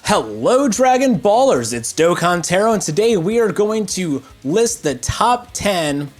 Hello Dragon Ballers, it's Dokkan Taro, and today we are going to list the top 10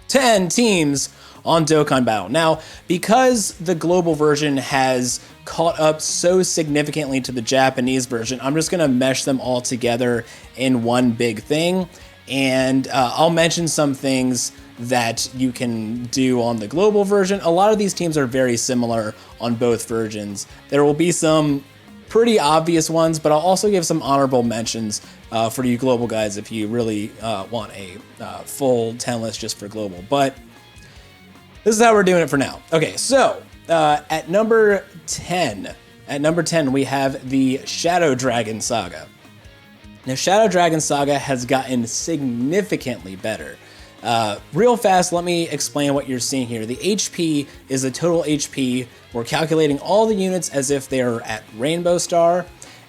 teams on Dokkan Battle. Now, because the global version has caught up so significantly to the Japanese version, I'm just going to mesh them all together in one big thing, and I'll mention some things that you can do on the global version. A lot of these teams are very similar on both versions. There will be some pretty obvious ones, but I'll also give some honorable mentions for you global guys if you really want a full 10 list just for global. But this is how we're doing it for now. Okay, so at number 10, we have the Shadow Dragon Saga. Now, Shadow Dragon Saga has gotten significantly better. Real fast, let me explain what you're seeing here. The HP is the total HP. We're calculating all the units as if they're at Rainbow Star,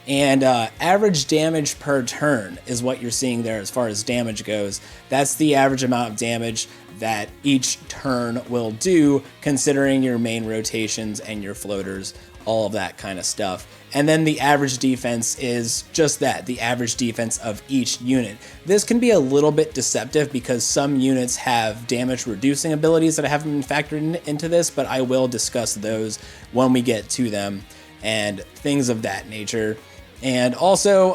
and average damage per turn is what you're seeing there as far as damage goes. That's the average amount of damage that each turn will do, considering your main rotations and your floaters, all of that kind of stuff. And then the average defense is just that, the average defense of each unit. This can be a little bit deceptive because some units have damage reducing abilities that haven't been factored into this, but I will discuss those when we get to them and things of that nature. And also,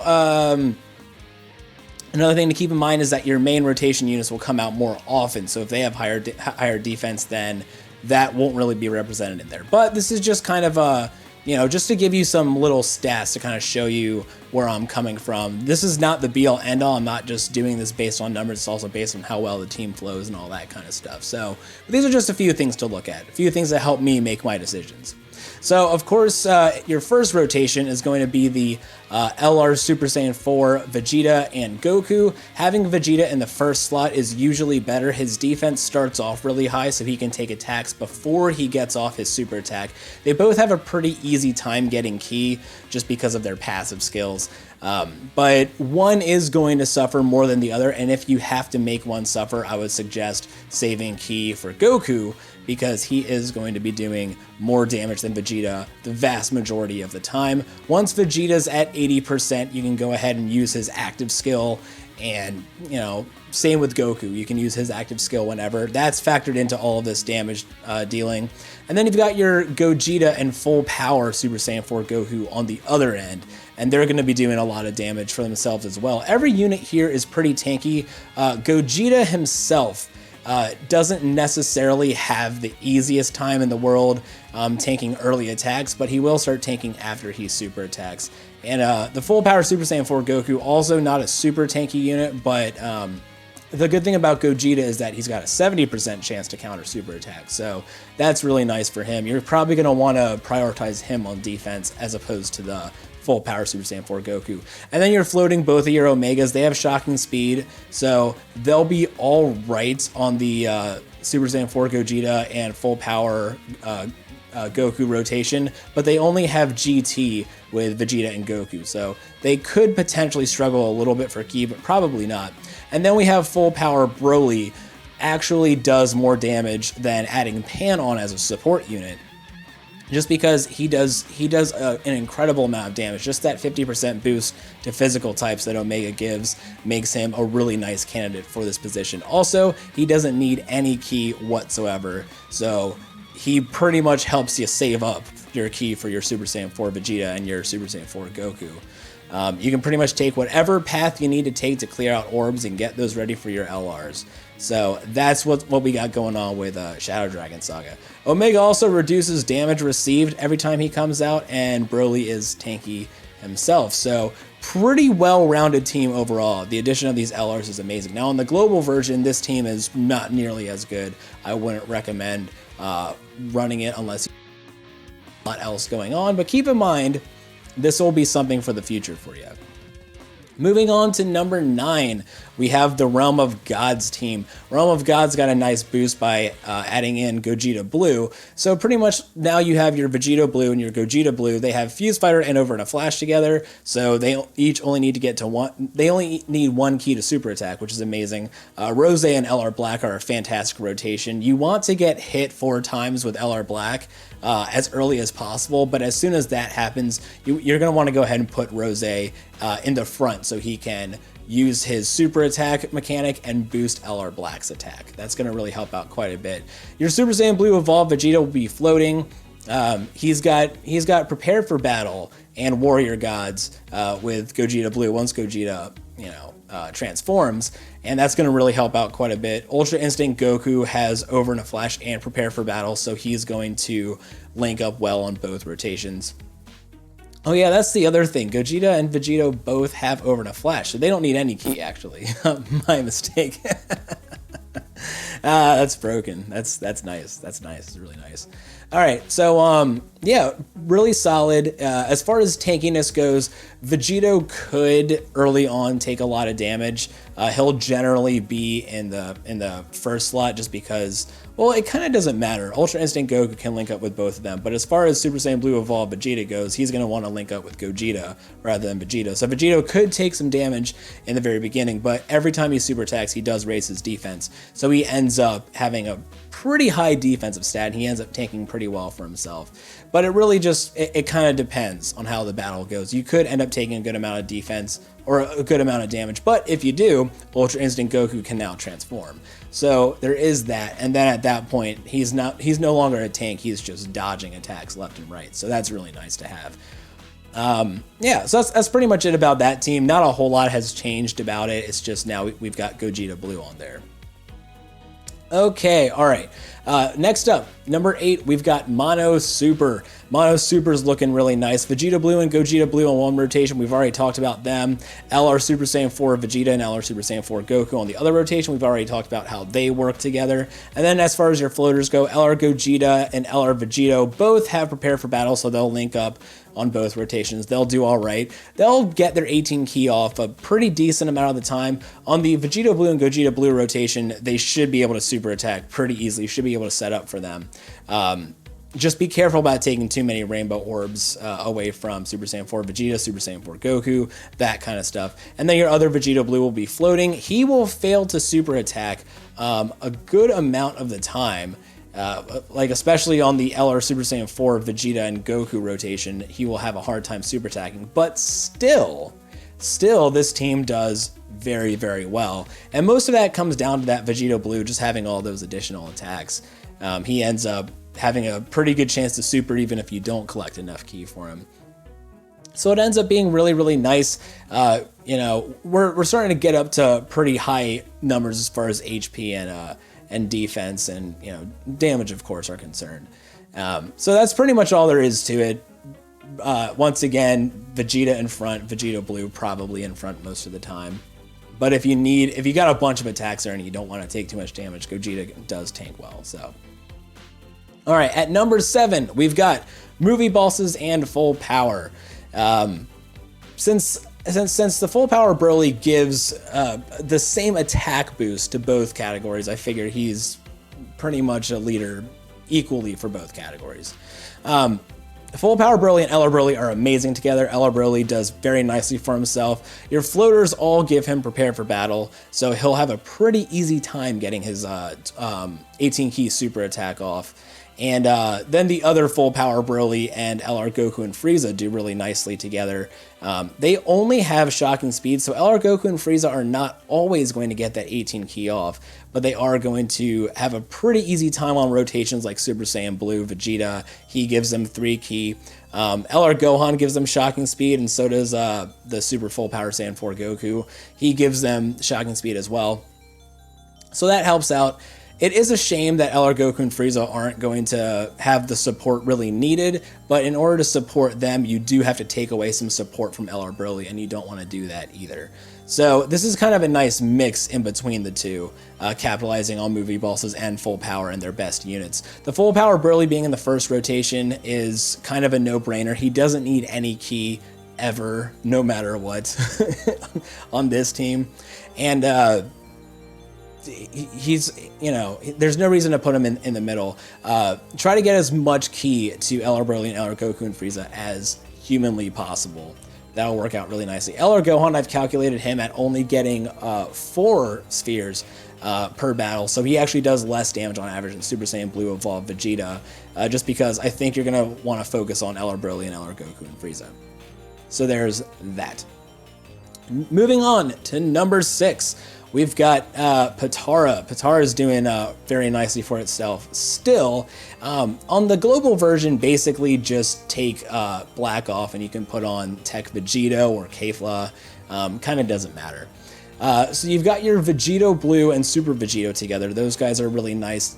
another thing to keep in mind is that your main rotation units will come out more often. So if they have higher defense, then that won't really be represented in there. But this is just kind of a, just to give you some little stats to kind of show you where I'm coming from. This is not the be-all end-all. I'm not just doing this based on numbers. It's also based on how well the team flows and all that kind of stuff. So these are just a few things to look at, a few things that help me make my decisions. So, of course, your first rotation is going to be the LR Super Saiyan 4 Vegeta and Goku. Having Vegeta in the first slot is usually better. His defense starts off really high, so he can take attacks before he gets off his super attack. They both have a pretty easy time getting Ki just because of their passive skills. But one is going to suffer more than the other, and if you have to make one suffer, I would suggest saving Ki for Goku, because he is going to be doing more damage than Vegeta the vast majority of the time. Once Vegeta's at 80%, you can go ahead and use his active skill, and same with Goku. You can use his active skill whenever. That's factored into all of this damage dealing. And then you've got your Gogeta and full power Super Saiyan 4 Goku on the other end, and they're going to be doing a lot of damage for themselves as well. Every unit here is pretty tanky. Gogeta himself doesn't necessarily have the easiest time in the world tanking early attacks, but he will start tanking after he super attacks. And the full power Super Saiyan 4 Goku, also not a super tanky unit, but the good thing about Gogeta is that he's got a 70% chance to counter super attacks, so that's really nice for him. You're probably going to want to prioritize him on defense as opposed to the full power Super Saiyan 4 Goku. And then you're floating both of your Omegas. They have shocking speed, so they'll be all right on the Super Saiyan 4 Gogeta and full power Goku rotation, but they only have GT with Vegeta and Goku, so they could potentially struggle a little bit for Ki, but probably not. And then we have full power Broly. Actually does more damage than adding Pan on as a support unit, just because he does an incredible amount of damage. Just that 50% boost to physical types that Omega gives makes him a really nice candidate for this position. Also, he doesn't need any Ki whatsoever, so he pretty much helps you save up your Ki for your Super Saiyan 4 Vegeta and your Super Saiyan 4 Goku. You can pretty much take whatever path you need to take to clear out orbs and get those ready for your LRs. So that's what we got going on with Shadow Dragon Saga. Omega also reduces damage received every time he comes out, and Broly is tanky himself. So pretty well-rounded team overall. The addition of these LRs is amazing. Now on the global version, this team is not nearly as good. I wouldn't recommend running it unless you have a lot else going on, but keep in mind, this will be something for the future for you. Moving on to number 9, we have the Realm of Gods team. Realm of Gods got a nice boost by adding in Gogeta Blue. So pretty much now you have your Vegito Blue and your Gogeta Blue. They have Fuse Fighter and Over in a Flash together. So they each only need to get to one. They only need one key to super attack, which is amazing. Rose and LR Black are a fantastic rotation. You want to get hit 4 times with LR Black as early as possible, but as soon as that happens, you're going to want to go ahead and put Rose in the front so he can use his super attack mechanic and boost LR Black's attack. That's going to really help out quite a bit. Your Super Saiyan Blue evolved Vegeta will be floating. He's got Prepared for Battle and Warrior Gods with Gogeta Blue once Gogeta transforms, and that's going to really help out quite a bit. Ultra Instinct Goku has Over in a Flash and Prepare for Battle, so he's going to link up well on both rotations. Oh yeah, that's the other thing. Gogeta and Vegito both have Over in a Flash, so they don't need any key, actually. My mistake. That's broken. That's nice. That's nice. It's really nice. All right, so yeah, really solid. As far as tankiness goes, Vegito could early on take a lot of damage. He'll generally be in the first slot just because, well, it kind of doesn't matter. Ultra Instinct Goku can link up with both of them, but as far as Super Saiyan Blue Evolved Vegeta goes, he's going to want to link up with Gogeta rather than Vegito. So Vegito could take some damage in the very beginning, but every time he super attacks, he does raise his defense. So he ends up having a pretty high defensive stat, and he ends up tanking pretty well for himself. But it really just, it kind of depends on how the battle goes. You could end up taking a good amount of defense or a good amount of damage, but if you do, Ultra Instinct Goku can now transform. So there is that, and then at that point, he's no longer a tank, he's just dodging attacks left and right. So that's really nice to have. Yeah, so that's pretty much it about that team. Not a whole lot has changed about it. It's just now we've got Gogeta Blue on there. Okay, all right. Next up, number 8, we've got Mono Super. Mono Super's looking really nice. Vegeta Blue and Gogeta Blue on one rotation. We've already talked about them. LR Super Saiyan 4 Vegeta and LR Super Saiyan 4 Goku on the other rotation. We've already talked about how they work together. And then as far as your floaters go, LR Gogeta and LR Vegito both have Prepare for Battle, so they'll link up on both rotations. They'll do all right. They'll get their 18 key off a pretty decent amount of the time. On the Vegeta Blue and Gogeta Blue rotation, they should be able to super attack pretty easily. Should be able to set up for them. Just be careful about taking too many rainbow orbs away from Super Saiyan 4 Vegeta, Super Saiyan 4 Goku, that kind of stuff. And then your other Vegeta Blue will be floating. He will fail to super attack a good amount of the time. Like especially on the LR Super Saiyan 4 Vegeta and Goku rotation, he will have a hard time super attacking. But still this team does very, very well. And most of that comes down to that Vegeta Blue just having all those additional attacks. He ends up having a pretty good chance to super even if you don't collect enough ki for him. So it ends up being really, really nice. We're starting to get up to pretty high numbers as far as HP and defense and damage, of course, are concerned. So that's pretty much all there is to it. Once again, Vegeta in front, Vegeta Blue probably in front most of the time. But if you got a bunch of attacks there and you don't want to take too much damage, Gogeta does tank well. So, all right, at number 7, we've got Movie Bosses and Full Power. Since the Full Power Broly gives the same attack boost to both categories, I figured he's pretty much a leader equally for both categories. Full Power Broly and LR Broly are amazing together. LR Broly does very nicely for himself. Your floaters all give him Prepare for Battle, so he'll have a pretty easy time getting his 18 key super attack off. And then the other Full Power Broly and LR Goku and Frieza do really nicely together. They only have Shocking Speed, so LR Goku and Frieza are not always going to get that 18 key off, but they are going to have a pretty easy time on rotations like Super Saiyan Blue Vegeta. He gives them 3 key. LR Gohan gives them Shocking Speed, and so does the Super Full Power Saiyan 4 Goku. He gives them Shocking Speed as well. So that helps out. It is a shame that LR Goku and Frieza aren't going to have the support really needed, but in order to support them, you do have to take away some support from LR Broly, and you don't want to do that either. So this is kind of a nice mix in between the two, capitalizing on Movie Bosses and Full Power and their best units. The Full Power Broly being in the first rotation is kind of a no-brainer. He doesn't need any ki ever, no matter what, on this team. And he's, there's no reason to put him in the middle. Try to get as much ki to LR Broly and LR Goku and Frieza as humanly possible. That'll work out really nicely. LR Gohan, I've calculated him at only getting 4 spheres per battle, so he actually does less damage on average than Super Saiyan Blue Evolved Vegeta, just because I think you're going to want to focus on LR Broly and LR Goku and Frieza. So there's that. Moving on to number 6, we've got Potara. Potara is doing very nicely for itself still. On the global version, basically just take Black off and you can put on Tech Vegito or Kefla. Kind of doesn't matter. So you've got your Vegito Blue and Super Vegito together. Those guys are really nice.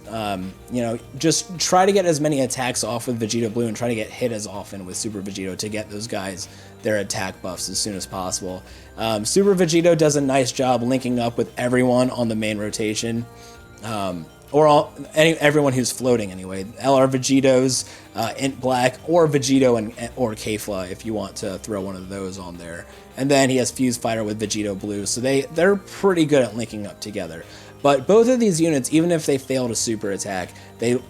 Just try to get as many attacks off with Vegito Blue and try to get hit as often with Super Vegito to get those guys their attack buffs as soon as possible. Super Vegito does a nice job linking up with everyone on the main rotation. Everyone who's floating anyway. LR Vegitos, Int Black, or Vegito or Kefla if you want to throw one of those on there. And then he has Fuse Fighter with Vegito Blue, so they're pretty good at linking up together. But both of these units, even if they fail to super attack,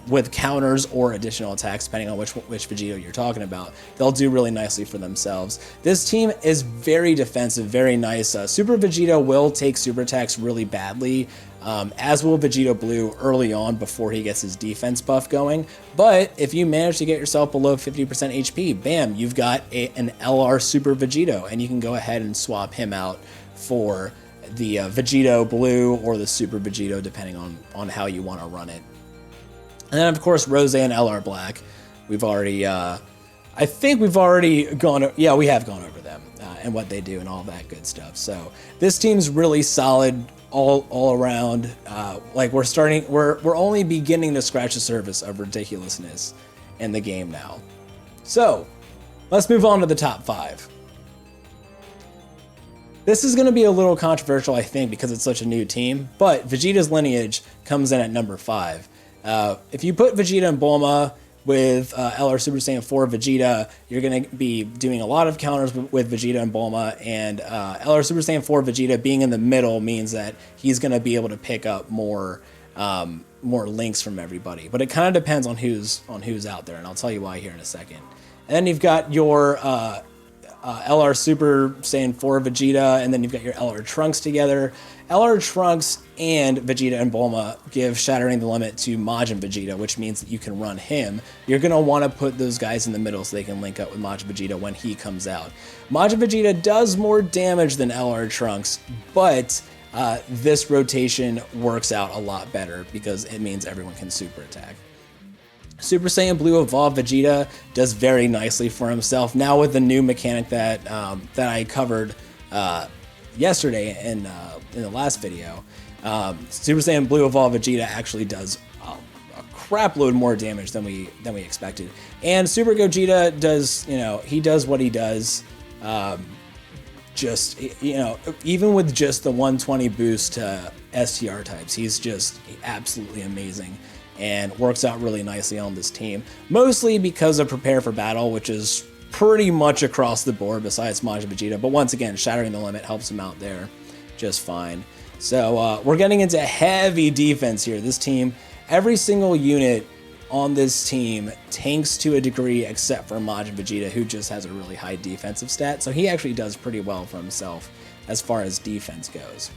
with counters or additional attacks, depending on which Vegito you're talking about, they'll do really nicely for themselves. This team is very defensive, very nice. Super Vegito will take super attacks really badly, as will Vegito Blue early on before he gets his defense buff going. But if you manage to get yourself below 50% HP, bam, you've got an LR Super Vegito, and you can go ahead and swap him out for the Vegito Blue or the Super Vegito, depending on how you want to run it. And then, of course, Rose and LR Black. We've already, I think we've already gone, yeah, we have gone over them and what they do and all that good stuff. So this team's really solid all around. We're only beginning to scratch the surface of ridiculousness in the game now. So let's move on to the top 5. This is going to be a little controversial, I think, because it's such a new team, but Vegeta's lineage comes in at number 5. If you put Vegeta and Bulma with LR Super Saiyan 4 Vegeta, you're going to be doing a lot of counters with Vegeta and Bulma, and LR Super Saiyan 4 Vegeta being in the middle means that he's going to be able to pick up more links from everybody. But it kind of depends on who's out there, and I'll tell you why here in a second. And then you've got your LR Super Saiyan 4 Vegeta, and then you've got your LR Trunks together. LR Trunks and Vegeta and Bulma give Shattering the Limit to Majin Vegeta, which means that you can run him. You're going to want to put those guys in the middle so they can link up with Majin Vegeta when he comes out. Majin Vegeta does more damage than LR Trunks, but this rotation works out a lot better because it means everyone can super attack. Super Saiyan Blue Evolved Vegeta does very nicely for himself. Now with the new mechanic that I covered yesterday in the last video, Super Saiyan Blue Evolved Vegeta actually does a crap load more damage than we expected. And Super Gogeta does, he does what he does. Even with just the 120 boost to STR types, he's just absolutely amazing and works out really nicely on this team. Mostly because of Prepare for Battle, which is pretty much across the board besides Majin Vegeta. But once again, Shattering the Limit helps him out there just fine. So we're getting into heavy defense here. This team, every single unit on this team tanks to a degree except for Majin Vegeta, who just has a really high defensive stat. So he actually does pretty well for himself as far as defense goes.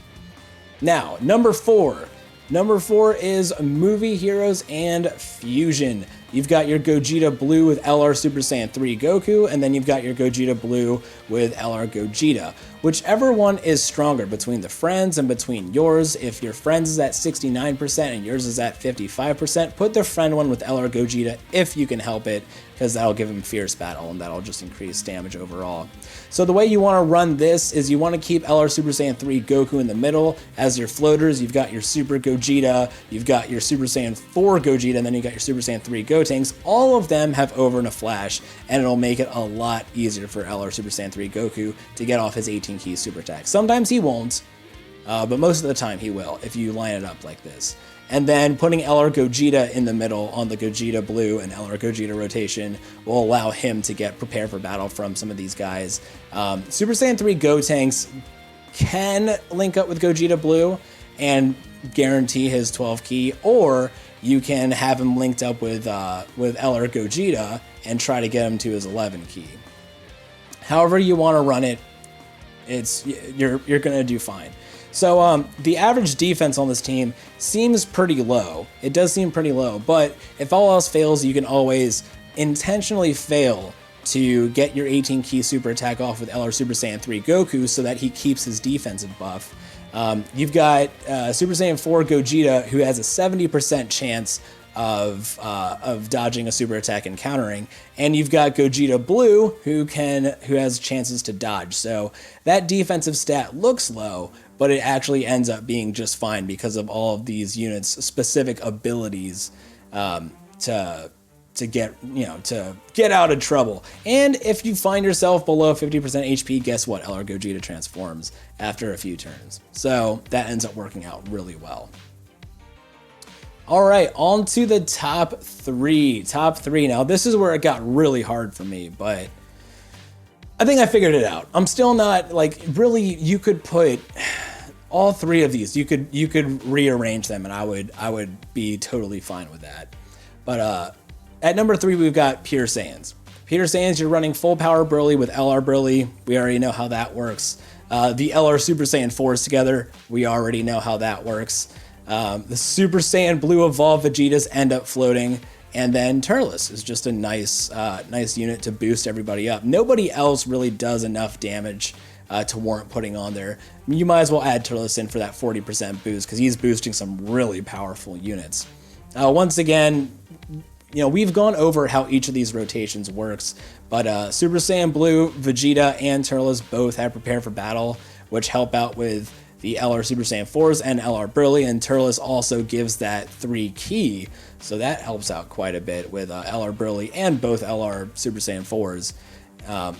Now, number 4. Number 4 is Movie Heroes and Fusion. You've got your Gogeta Blue with LR Super Saiyan 3 Goku, and then you've got your Gogeta Blue with LR Gogeta. Whichever one is stronger between the friends and between yours. If your friends is at 69% and yours is at 55%, put the friend one with LR Gogeta if you can help it, because that'll give him Fierce Battle and that'll just increase damage overall. So the way you want to run this is you want to keep LR Super Saiyan 3 Goku in the middle as your floaters. You've got your Super Gogeta, you've got your Super Saiyan 4 Gogeta, and then you got your Super Saiyan 3 Gotenks. All of them have Over and a Flash, and it'll make it a lot easier for LR Super Saiyan 3 Goku to get off his 18 key super attack. Sometimes he won't, but most of the time he will if you line it up like this. And then putting LR Gogeta in the middle on the Gogeta Blue and LR Gogeta rotation will allow him to get prepared for battle from some of these guys. Super Saiyan 3 Gotenks can link up with Gogeta Blue and guarantee his 12 key, or you can have him linked up with LR Gogeta and try to get him to his 11 key. However you want to run it, you're gonna do fine. So the average defense on this team seems pretty low. It does seem pretty low, but if all else fails, you can always intentionally fail to get your 18 key super attack off with LR Super Saiyan 3 Goku so that he keeps his defensive buff. You've got Super Saiyan 4 Gogeta, who has a 70% chance of dodging a super attack and countering, and you've got Gogeta Blue, who has chances to dodge. So that defensive stat looks low, but it actually ends up being just fine because of all of these units' specific abilities to get out of trouble. And if you find yourself below 50% HP, guess what? LR Gogeta transforms after a few turns. So that ends up working out really well. All right, on to the top three. Now, this is where it got really hard for me, but I think I figured it out. I'm still not, really, you could put all three of these. You could rearrange them, and I would be totally fine with that. But at number 3, we've got Pure Saiyans. Pure Saiyans, you're running full power Broly with LR Broly. We already know how that works. The LR Super Saiyan 4s together, we already know how that works. The Super Saiyan Blue Evolved Vegetas end up floating, and then Turles is just a nice unit to boost everybody up. Nobody else really does enough damage to warrant putting on there. You might as well add Turles in for that 40% boost because he's boosting some really powerful units. Once again, we've gone over how each of these rotations works, but Super Saiyan Blue, Vegeta, and Turles both have prepared for battle, which help out with the LR Super Saiyan 4s and LR Broly, and Turles also gives that 3 key, so that helps out quite a bit with LR Broly and both LR Super Saiyan 4s.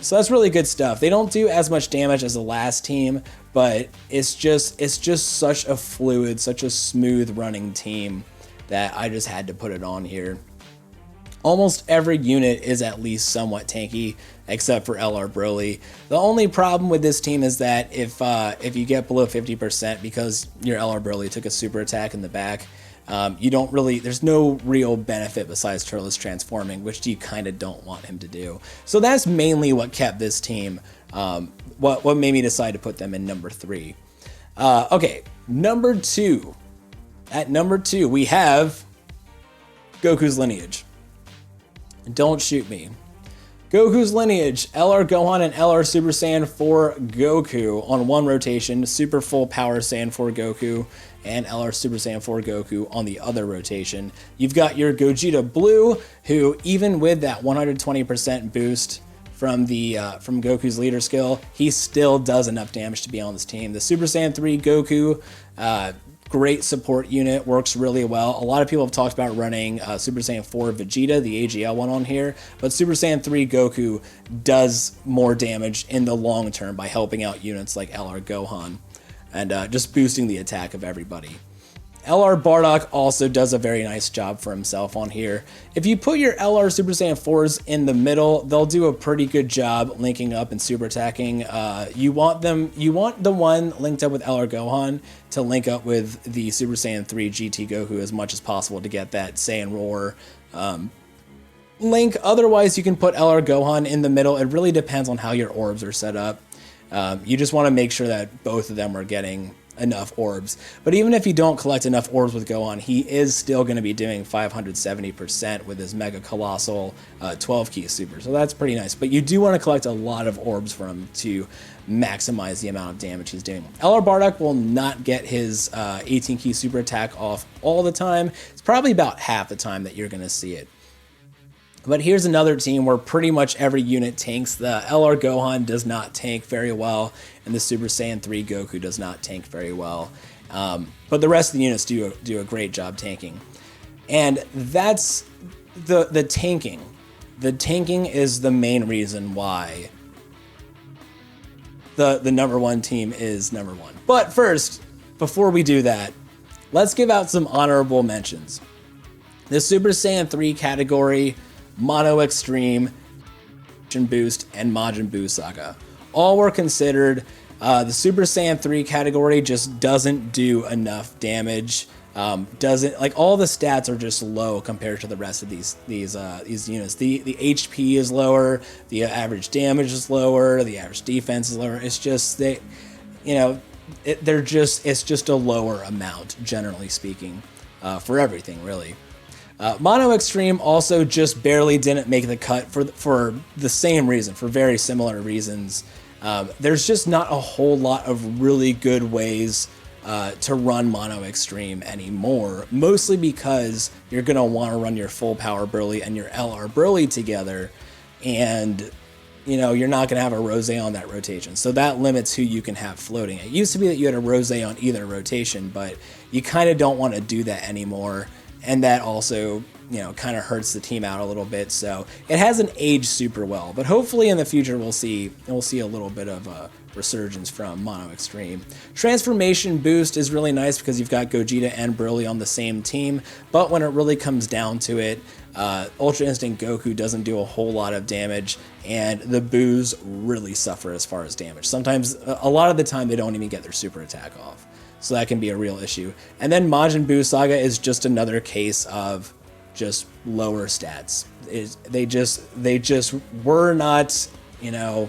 So that's really good stuff. They don't do as much damage as the last team, but it's just such a fluid, such a smooth running team that I just had to put it on here. Almost every unit is at least somewhat tanky, except for LR Broly. The only problem with this team is that if you get below 50% because your LR Broly took a super attack in the back, there's no real benefit besides Turles transforming, which you kind of don't want him to do. So that's mainly what kept this team, what made me decide to put them in number 3. Okay, number 2. At number 2, we have Goku's Lineage. Don't shoot me. Goku's Lineage, LR Gohan and LR Super Saiyan 4 Goku on one rotation, Super Full Power Saiyan 4 Goku, and LR Super Saiyan 4 Goku on the other rotation. You've got your Gogeta Blue, who even with that 120% boost from Goku's leader skill, he still does enough damage to be on this team. The Super Saiyan 3 Goku, great support unit, works really well. A lot of people have talked about running Super Saiyan 4 Vegeta, the AGL one on here, but Super Saiyan 3 Goku does more damage in the long term by helping out units like LR Gohan and just boosting the attack of everybody. LR Bardock also does a very nice job for himself on here. If you put your LR Super Saiyan 4s in the middle, they'll do a pretty good job linking up and super attacking. You want the one linked up with LR Gohan to link up with the Super Saiyan 3 GT Goku as much as possible to get that Saiyan Roar link. Otherwise, you can put LR Gohan in the middle. It really depends on how your orbs are set up. You just want to make sure that both of them are getting enough orbs. But even if you don't collect enough orbs with Gohan, he is still going to be doing 570% with his Mega Colossal 12 key super. So that's pretty nice. But you do want to collect a lot of orbs from him to maximize the amount of damage he's doing. LR Bardock will not get his 18 key super attack off all the time. It's probably about half the time that you're going to see it. But here's another team where pretty much every unit tanks. The LR Gohan does not tank very well, and the Super Saiyan 3 Goku does not tank very well. But the rest of the units do a great job tanking. And that's the tanking. The tanking is the main reason why the number 1 team is number 1. But first, before we do that, let's give out some honorable mentions. The Super Saiyan 3 category, Mono Extreme, Boost, and Majin Buu Saga. All were considered. The Super Saiyan 3 category just doesn't do enough damage. Doesn't, like, all the stats are just low compared to the rest of these units. The HP is lower, the average damage is lower, the average defense is lower. It's just it's just a lower amount, generally speaking, for everything, really. Mono Extreme also just barely didn't make the cut for the same reason, for very similar reasons. There's just not a whole lot of really good ways to run Mono Extreme anymore, mostly because you're going to want to run your full power Broly and your LR Broly together, and you're not going to have a Rose on that rotation. So that limits who you can have floating. It used to be that you had a Rose on either rotation, but you kind of don't want to do that anymore. And that also, kind of hurts the team out a little bit. So it hasn't aged super well, but hopefully in the future we'll see a little bit of a resurgence from Mono Extreme. Transformation Boost is really nice because you've got Gogeta and Broly on the same team, but when it really comes down to it, Ultra Instinct Goku doesn't do a whole lot of damage, and the Boos really suffer as far as damage. Sometimes, a lot of the time, they don't even get their super attack off. So that can be a real issue. And then Majin Buu Saga is just another case of just lower stats. They just were not, their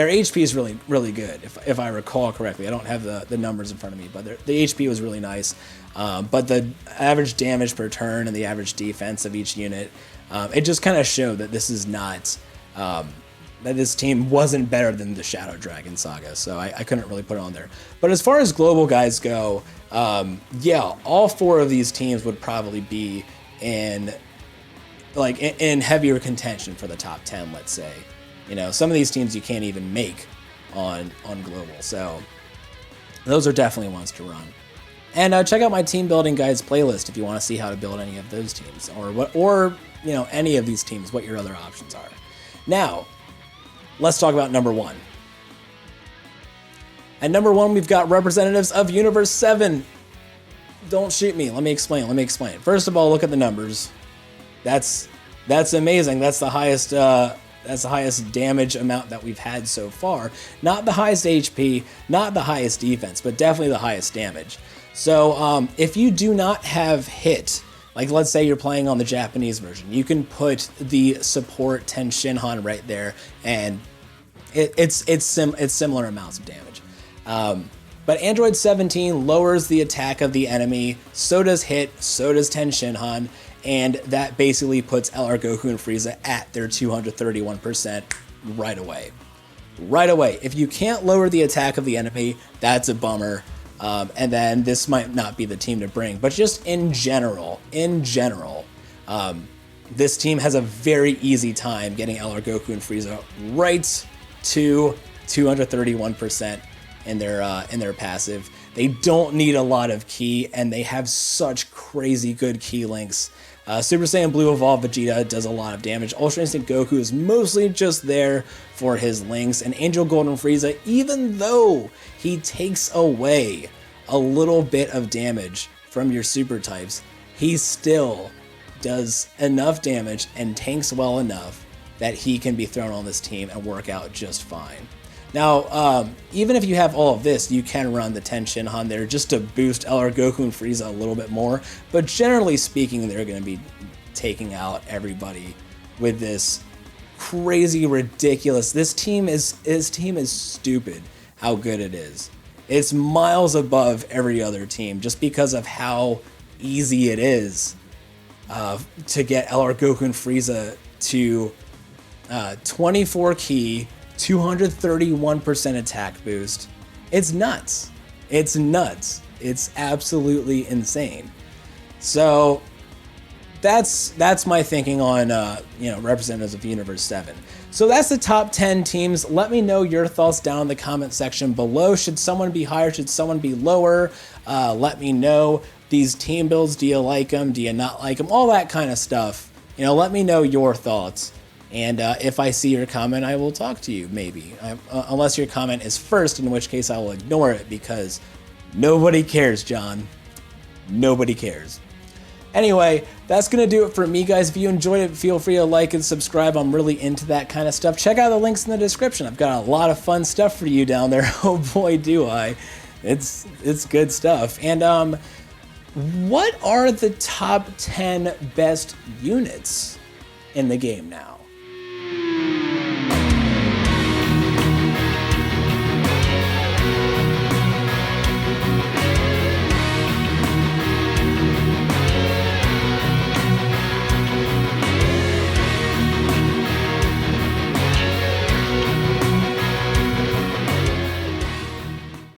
HP is really, really good, if I recall correctly. I don't have the numbers in front of me, but the HP was really nice. But the average damage per turn and the average defense of each unit, it just kind of showed that this is not... that this team wasn't better than the Shadow Dragon Saga, so I couldn't really put it on there. But as far as global guys go, all four of these teams would probably be in heavier contention for the top 10, let's say. Some of these teams you can't even make on global, so those are definitely ones to run. And check out my team building guides playlist if you want to see how to build any of those teams, or any of these teams, what your other options are. Now, let's talk about number one. At number one, we've got representatives of Universe 7. Don't shoot me. Let me explain. First of all, look at the numbers. That's amazing. That's the highest damage amount that we've had so far. Not the highest HP, not the highest defense, but definitely the highest damage. So if you do not have hit, like let's say you're playing on the Japanese version, you can put the support Ten Shinhan right there, and it's similar amounts of damage. But Android 17 lowers the attack of the enemy, so does hit, so does Ten Shinhan, and that basically puts LR Goku and Frieza at their 231% right away. Right away. If you can't lower the attack of the enemy, that's a bummer. And then this might not be the team to bring, but just in general, this team has a very easy time getting LR Goku and Frieza right to 231% in their passive. They don't need a lot of ki, and they have such crazy good ki links. Super Saiyan Blue Evolved Vegeta does a lot of damage. Ultra Instinct Goku is mostly just there for his links, and Angel Golden Frieza, even though he takes away a little bit of damage from your super types, he still does enough damage and tanks well enough that he can be thrown on this team and work out just fine. Now, even if you have all of this, you can run the Ten Shinhan there just to boost LR Goku and Frieza a little bit more, but generally speaking, they're going to be taking out everybody with this crazy, ridiculous... This team is stupid how good it is. It's miles above every other team just because of how easy it is to get LR Goku and Frieza to 24 ki, 231% attack boost. It's nuts. It's absolutely insane. So that's my thinking on representatives of Universe 7. So that's the top 10 teams. Let me know your thoughts down in the comment section below. Should someone be higher? Should someone be lower? Let me know. These team builds, do you like them? Do you not like them? All that kind of stuff. Let me know your thoughts. And if I see your comment, I will talk to you, maybe. Unless your comment is first, in which case I will ignore it because Nobody cares, John. Nobody cares. Anyway, that's going to do it for me, guys. If you enjoyed it, feel free to like and subscribe. I'm really into that kind of stuff. Check out the links in the description. I've got a lot of fun stuff for you down there. Oh boy, do I. It's good stuff. And what are the top 10 best units in the game now?